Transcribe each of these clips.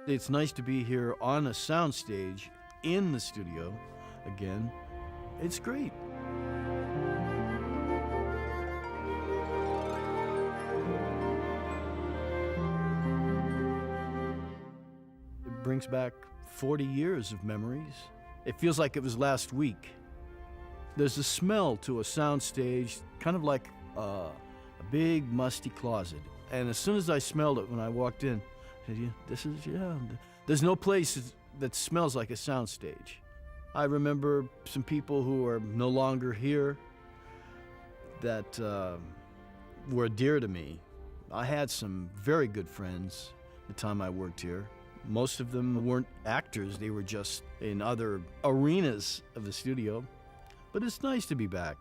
It's nice to be here on a soundstage in the studio again. It's great. It brings back 40 years of memories. It feels like it was last week. There's a smell to a soundstage, kind of like a big musty closet. And as soon as I smelled it when I walked in, I said, there's no place that smells like a soundstage. I remember some people who are no longer here that were dear to me. I had some very good friends the time I worked here. Most of them weren't actors, they were just in other arenas of the studio. But it's nice to be back.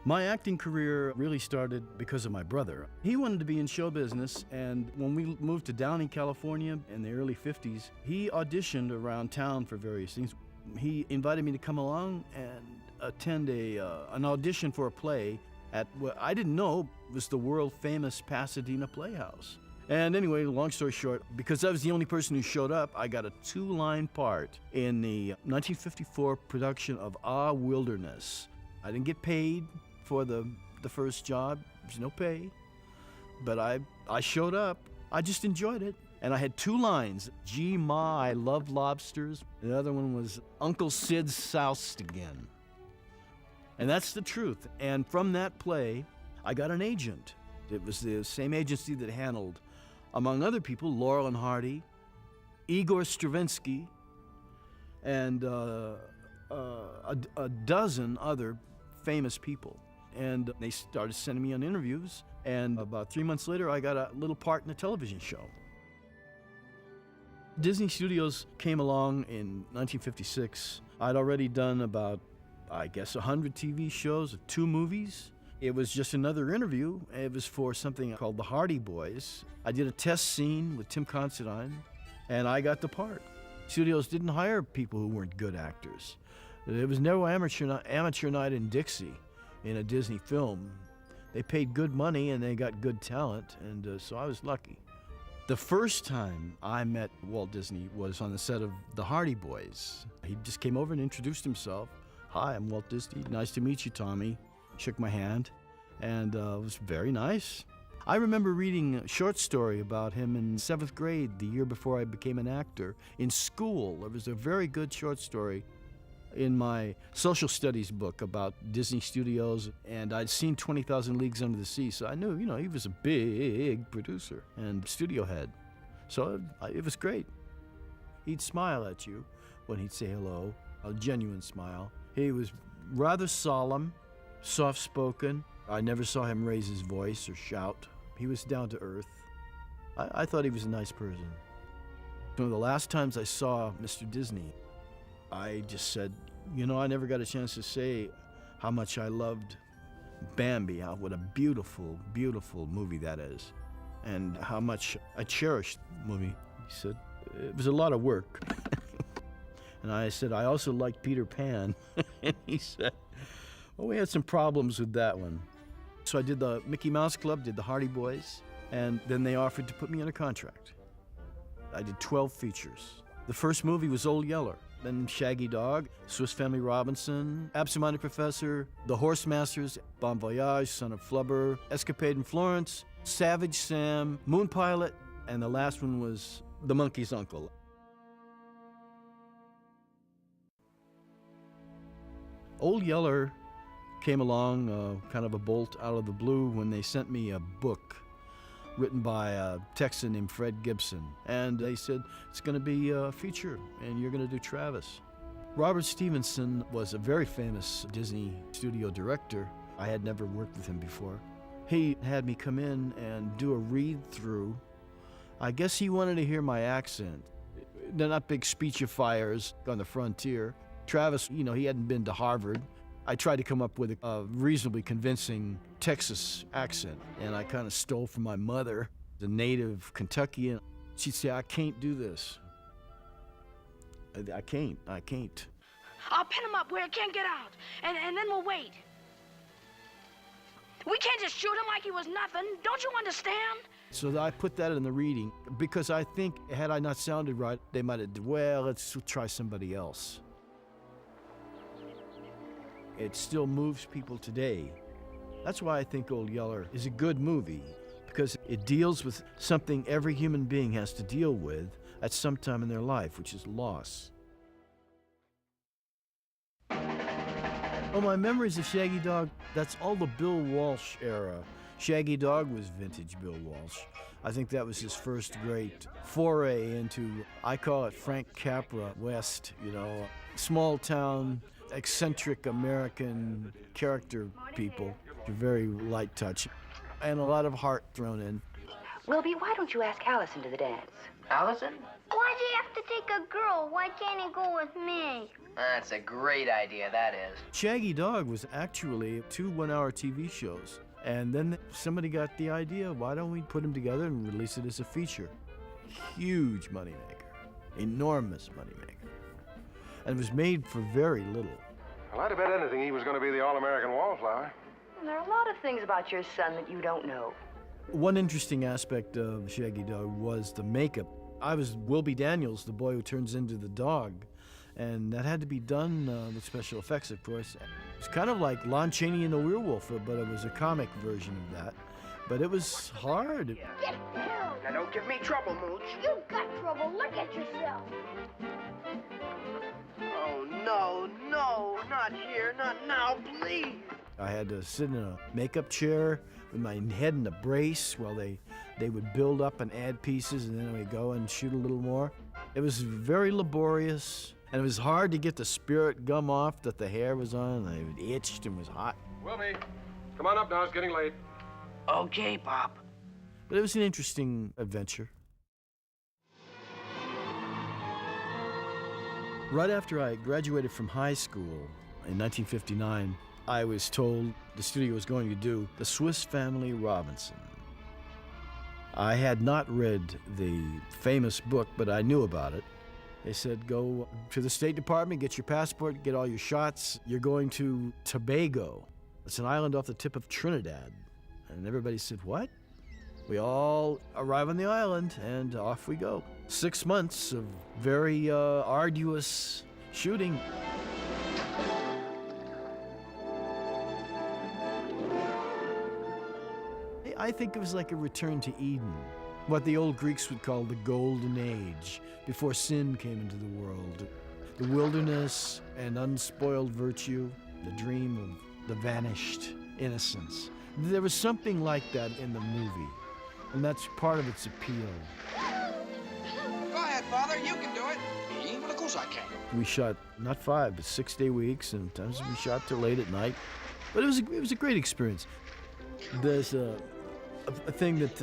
My acting career really started because of my brother. He wanted to be in show business, and when we moved to Downey, California in the early 50s, he auditioned around town for various things. He invited me to come along and attend an audition for a play at what I didn't know was the world-famous Pasadena Playhouse. And anyway, long story short, because I was the only person who showed up, I got a 2-line part in the 1954 production of Ah Wilderness. I didn't get paid for the first job. There's no pay. But I showed up. I just enjoyed it. And I had 2 lines. Gee, Ma, I love lobsters. The other one was Uncle Sid's soused again. And that's the truth. And from that play, I got an agent. It was the same agency that handled, among other people, Laurel and Hardy, Igor Stravinsky, and a dozen other famous people. And they started sending me on interviews, and about 3 months later, I got a little part in a television show. Disney Studios came along in 1956. I'd already done about, I guess, 100 TV shows, 2 movies. It was just another interview. It was for something called The Hardy Boys. I did a test scene with Tim Considine, and I got the part. Studios didn't hire people who weren't good actors. There was no amateur night in Dixie in a Disney film. They paid good money and they got good talent, and so I was lucky. The first time I met Walt Disney was on the set of The Hardy Boys. He just came over and introduced himself. Hi, I'm Walt Disney. Nice to meet you, Tommy. Shook my hand, and it was very nice. I remember reading a short story about him in 7th grade, the year before I became an actor, in school. There was a very good short story in my social studies book about Disney Studios, and I'd seen 20,000 Leagues Under the Sea, so I knew, he was a big producer and studio head. So it was great. He'd smile at you when he'd say hello, a genuine smile. He was rather solemn, soft-spoken. I never saw him raise his voice or shout. He was down to earth. I thought he was a nice person. One of the last times I saw Mr. Disney, I just said, I never got a chance to say how much I loved Bambi, what a beautiful, beautiful movie that is, and how much I cherished the movie. He said, it was a lot of work. And I said, I also liked Peter Pan. And he said, well, we had some problems with that one. So I did the Mickey Mouse Club, did the Hardy Boys, and then they offered to put me on a contract. I did 12 features. The first movie was Old Yeller, then Shaggy Dog, Swiss Family Robinson, Absent-Minded Professor, The Horse Masters, Bon Voyage, Son of Flubber, Escapade in Florence, Savage Sam, Moon Pilot, and the last one was The Monkey's Uncle. Old Yeller came along, kind of a bolt out of the blue, when they sent me a book written by a Texan named Fred Gibson. And they said, it's going to be a feature, and you're going to do Travis. Robert Stevenson was a very famous Disney studio director. I had never worked with him before. He had me come in and do a read-through. I guess he wanted to hear my accent. They're not big speechifiers on the frontier. Travis, he hadn't been to Harvard. I tried to come up with a reasonably convincing Texas accent, and I kind of stole from my mother, the native Kentuckian. She'd say, I can't do this. I can't. I'll pin him up where he can't get out, and then we'll wait. We can't just shoot him like he was nothing. Don't you understand? So I put that in the reading because I think had I not sounded right, they might have, well, let's try somebody else. It still moves people today. That's why I think Old Yeller is a good movie, because it deals with something every human being has to deal with at some time in their life, which is loss. Oh, my memories of Shaggy Dog, that's all the Bill Walsh era. Shaggy Dog was vintage Bill Walsh. I think that was his first great foray into, I call it Frank Capra West, you know, small town, eccentric American character people. Very light touch and a lot of heart thrown in. Wilby, why don't you ask Allison to the dance? Allison? Why'd he have to take a girl? Why can't he go with me? That's a great idea, that is. Shaggy Dog was actually 2 one-hour TV shows. And then somebody got the idea, why don't we put them together and release it as a feature? Huge moneymaker, enormous moneymaker. And it was made for very little. Well, I'd have bet anything he was going to be the All-American Wallflower. There are a lot of things about your son that you don't know. One interesting aspect of Shaggy Dog was the makeup. I was Wilby Daniels, the boy who turns into the dog, and that had to be done with special effects, of course. It's kind of like Lon Chaney and the Werewolf, but it was a comic version of that. But it was hard. Get down! Now don't give me trouble, Mooch. You got trouble. Look at yourself. Oh, no, not here, not now, please. I had to sit in a makeup chair with my head in a brace while they would build up and add pieces, and then we'd go and shoot a little more. It was very laborious, and it was hard to get the spirit gum off that the hair was on, and it itched and was hot. Wilby, come on up now. It's getting late. Okay, Pop. But it was an interesting adventure. Right after I graduated from high school in 1959, I was told the studio was going to do The Swiss Family Robinson. I had not read the famous book, but I knew about it. They said, go to the State Department, get your passport, get all your shots. You're going to Tobago. It's an island off the tip of Trinidad. And everybody said, what? We all arrive on the island, and off we go. 6 months of very arduous shooting. I think it was like a return to Eden, what the old Greeks would call the Golden Age, before sin came into the world. The wilderness and unspoiled virtue, the dream of the vanished innocence. There was something like that in the movie, and that's part of its appeal. Go ahead, Father, you can do it. Well, of course I can. We shot not 5, but 6-day weeks, and sometimes we shot till late at night. But it was a great experience. There's a thing that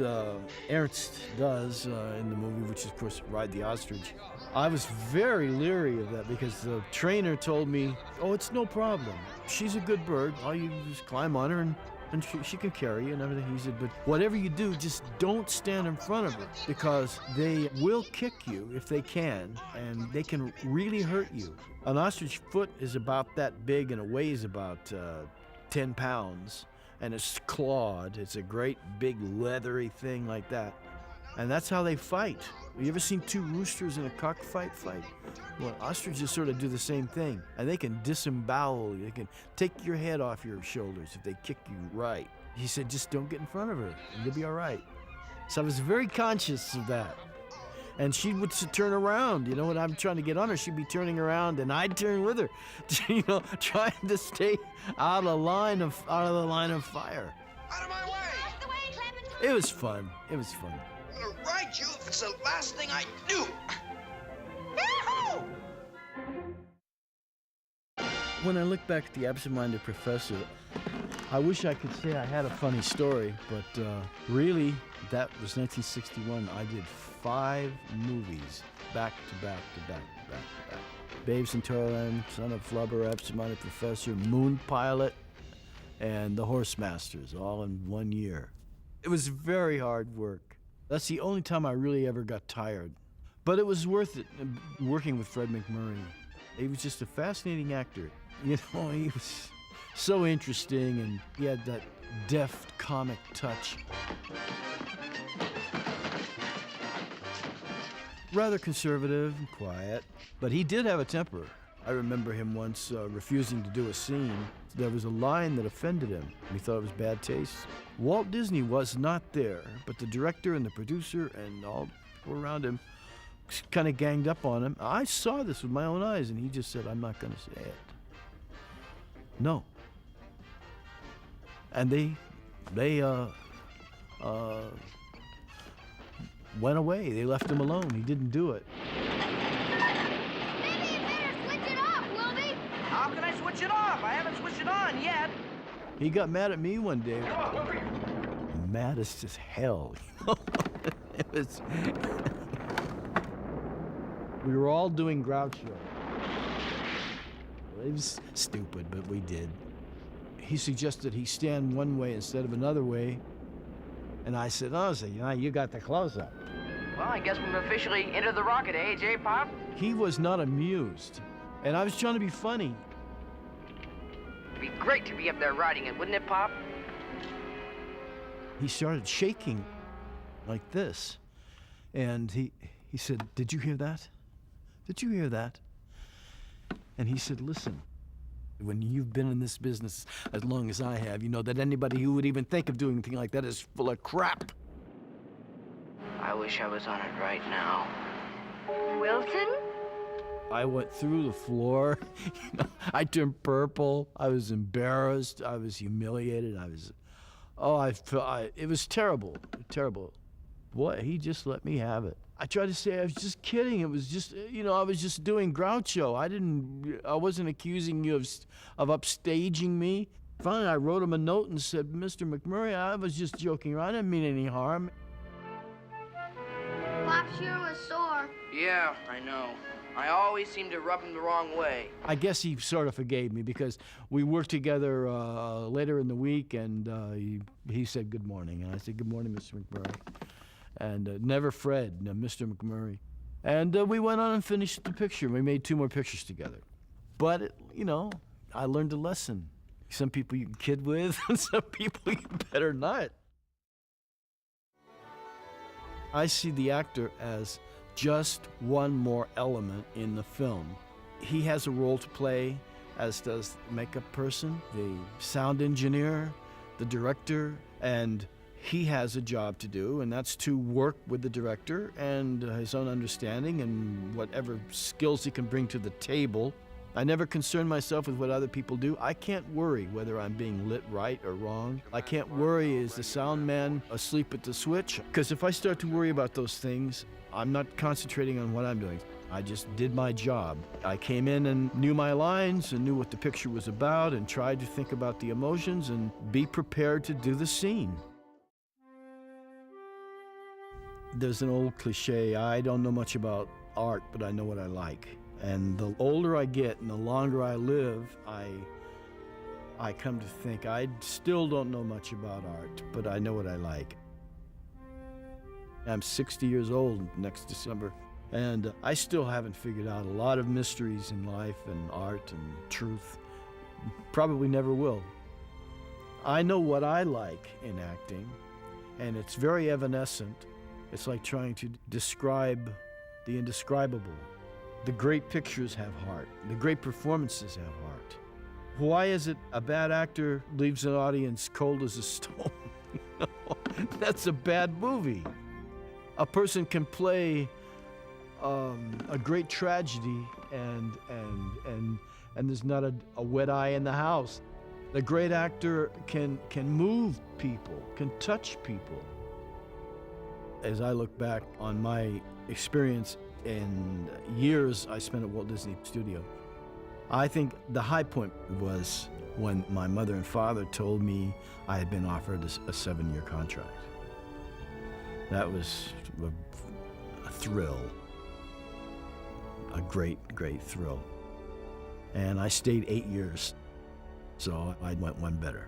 Ernst does in the movie, which is, of course, Ride the Ostrich. I was very leery of that because the trainer told me, oh, it's no problem. She's a good bird. All you do is climb on her and she can carry you and everything. He said, but whatever you do, just don't stand in front of her because they will kick you if they can, and they can really hurt you. An ostrich foot is about that big and it weighs about 10 pounds. And it's clawed. It's a great big leathery thing like that. And that's how they fight. You ever seen 2 roosters in a cockfight fight? Well, ostriches sort of do the same thing. And they can disembowel you. They can take your head off your shoulders if they kick you right. He said, just don't get in front of her and you'll be all right. So I was very conscious of that. And she would turn around, you know, when I'm trying to get on her, she'd be turning around and I'd turn with her, you know, trying to stay out of the line of fire. Out of my way! It was fun. It was fun. I'm gonna ride you if it's the last thing I do. Yahoo! When I look back at The Absent-Minded Professor, I wish I could say I had a funny story, but really, that was 1961. I did 5 movies, back to back to back to back to back. Babes in Toyland, Son of Flubber, Absent-Minded Professor, Moon Pilot, and The Horse Masters, all in 1 year. It was very hard work. That's the only time I really ever got tired. But it was worth it, working with Fred McMurray. He was just a fascinating actor. You know, he was so interesting, and he had that deft comic touch. rather conservative and quiet, but he did have a temper. I remember him once refusing to do a scene. There was a line that offended him. He thought it was bad taste. Walt Disney was not there, but the director and the producer and all people around him kind of ganged up on him. I saw this with my own eyes, and he just said, "I'm not going to say it." No. And they went away. They left him alone. He didn't do it. Maybe you better switch it off, Wilby. How can I switch it off? I haven't switched it on yet. He got mad at me one day. Mad as hell. It was. We were all doing Groucho. It was stupid, but we did. He suggested he stand one way instead of another way, and I said, "Oh, so you got the close-up." Well, I guess we've officially entered the rocket age, eh, Pop? He was not amused, and I was trying to be funny. It'd be great to be up there riding it, wouldn't it, Pop? He started shaking like this, and he said, "Did you hear that? Did you hear that?" And he said, "Listen, when you've been in this business as long as I have, you know that anybody who would even think of doing anything like that is full of crap." I wish I was on it right now. Wilson? I went through the floor. I turned purple. I was embarrassed. I was humiliated. It was terrible, terrible. Boy, he just let me have it. I tried to say I was just kidding. It was just, I was just doing Groucho. I wasn't accusing you of upstaging me. Finally, I wrote him a note and said, "Mr. McMurray, I was just joking around. I didn't mean any harm." Pop sure was sore. Yeah, I know. I always seem to rub him the wrong way. I guess he sort of forgave me because we worked together later in the week, and he said good morning. And I said, "Good morning, Mr. McMurray." And never Fred, no, Mr. McMurray. And we went on and finished the picture. We made 2 more pictures together. But, I learned a lesson. Some people you can kid with, and some people you better not. I see the actor as just one more element in the film. He has a role to play, as does the makeup person, the sound engineer, the director, and he has a job to do, and that's to work with the director and his own understanding and whatever skills he can bring to the table. I never concern myself with what other people do. I can't worry whether I'm being lit right or wrong. I can't worry, is the sound man asleep at the switch? Because if I start to worry about those things, I'm not concentrating on what I'm doing. I just did my job. I came in and knew my lines and knew what the picture was about and tried to think about the emotions and be prepared to do the scene. There's an old cliche, I don't know much about art, but I know what I like. And the older I get and the longer I live, I come to think I still don't know much about art, but I know what I like. I'm 60 years old next December, and I still haven't figured out a lot of mysteries in life and art and truth. Probably never will. I know what I like in acting, and it's very evanescent. It's like trying to describe the indescribable. The great pictures have heart. The great performances have heart. Why is it a bad actor leaves an audience cold as a stone? That's a bad movie. A person can play a great tragedy and there's not a wet eye in the house. The great actor can move people, can touch people. As I look back on my experience in years I spent at Walt Disney Studio, I think the high point was when my mother and father told me I had been offered a 7-year contract. That was a thrill, a great thrill. And I stayed 8 years, so I went one better.